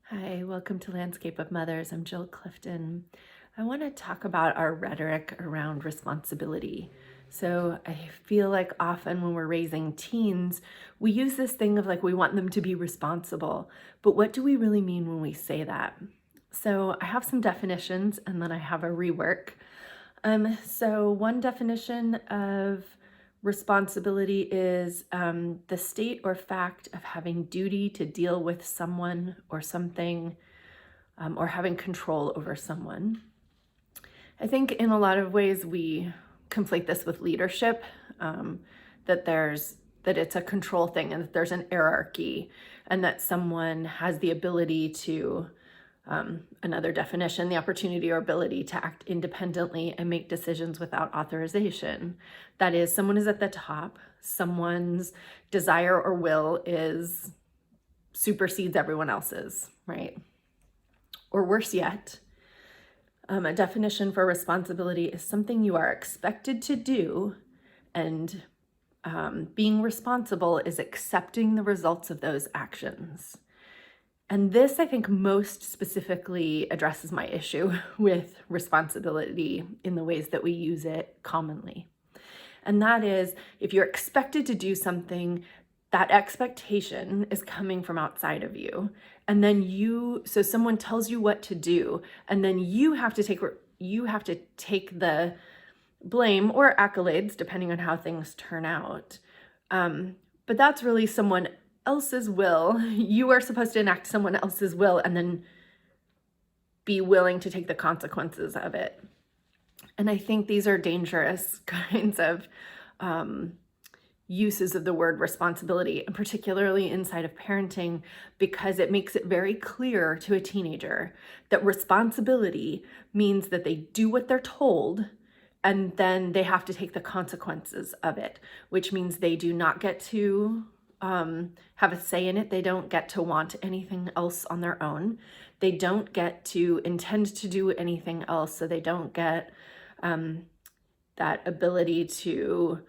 Hi, welcome to Landscape of Mothers. I'm Jill Clifton. I want to talk about our rhetoric around responsibility. So I feel like often when we're raising teens, we use this thing of like we want them to be responsible, but what do we really mean when we say that? So I have some definitions and then I have a rework. So one definition of responsibility is the state or fact of having duty to deal with someone or something, or having control over someone. I think in a lot of ways we conflate this with leadership, that it's a control thing and that there's an hierarchy and that someone has the ability to another definition, the opportunity or ability to act independently and make decisions without authorization. That is, someone is at the top, someone's desire or will supersedes everyone else's, right? Or worse yet, a definition for responsibility is something you are expected to do, and being responsible is accepting the results of those actions. And this, I think, most specifically addresses my issue with responsibility in the ways that we use it commonly. And that is, if you're expected to do something, that expectation is coming from outside of you. And then so someone tells you what to do, and then you have to take the blame or accolades, depending on how things turn out. But that's really someone else's will. You are supposed to enact someone else's will and then be willing to take the consequences of it. And I think these are dangerous kinds of uses of the word responsibility, and particularly inside of parenting, because it makes it very clear to a teenager that responsibility means that they do what they're told and then they have to take the consequences of it, which means they do not get to have a say in it. They don't get to want anything else on their own. They don't get to intend to do anything else. So they don't get that ability to,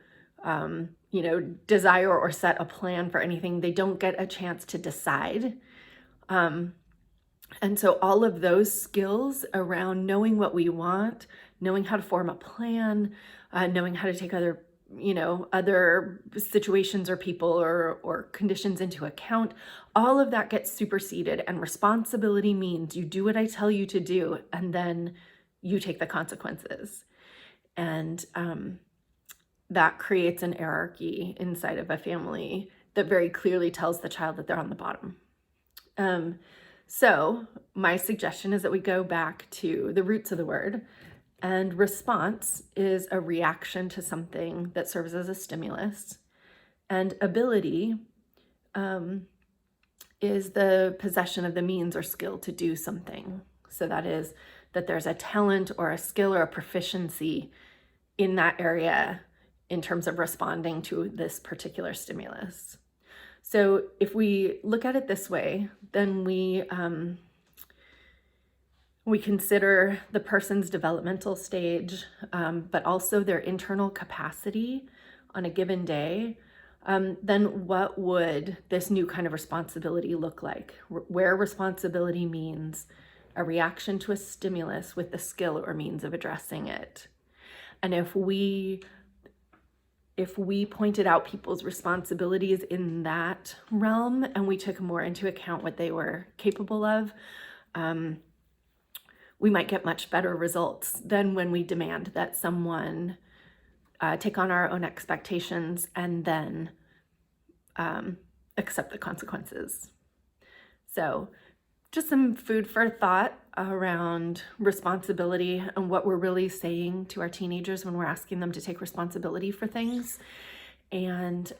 desire or set a plan for anything. They don't get a chance to decide. And so all of those skills around knowing what we want, knowing how to form a plan, knowing how to take other situations or people or conditions into account, all of that gets superseded. And responsibility means you do what I tell you to do, and then you take the consequences. And that creates an hierarchy inside of a family that very clearly tells the child that they're on the bottom. So my suggestion is that we go back to the roots of the word. And response is a reaction to something that serves as a stimulus. And ability is the possession of the means or skill to do something. So that is that there's a talent or a skill or a proficiency in that area in terms of responding to this particular stimulus. So if we look at it this way, then we consider the person's developmental stage, but also their internal capacity on a given day. Then what would this new kind of responsibility look like? Where responsibility means a reaction to a stimulus with the skill or means of addressing it. And if we pointed out people's responsibilities in that realm and we took more into account what they were capable of, we might get much better results than when we demand that someone take on our own expectations and then accept the consequences. So just some food for thought around responsibility and what we're really saying to our teenagers when we're asking them to take responsibility for things, and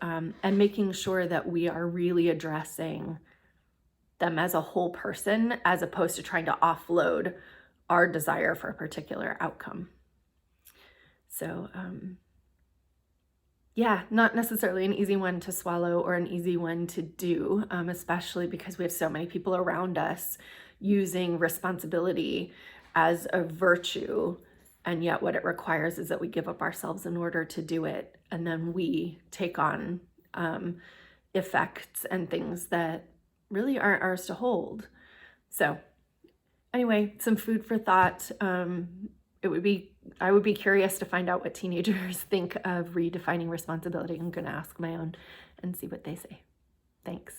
making sure that we are really addressing them as a whole person as opposed to trying to offload our desire for a particular outcome. So not necessarily an easy one to swallow or an easy one to do, especially because we have so many people around us using responsibility as a virtue, and yet what it requires is that we give up ourselves in order to do it, and then we take on effects and things that really aren't ours to hold. So anyway, some food for thought. I would be curious to find out what teenagers think of redefining responsibility. I'm going to ask my own and see what they say. Thanks.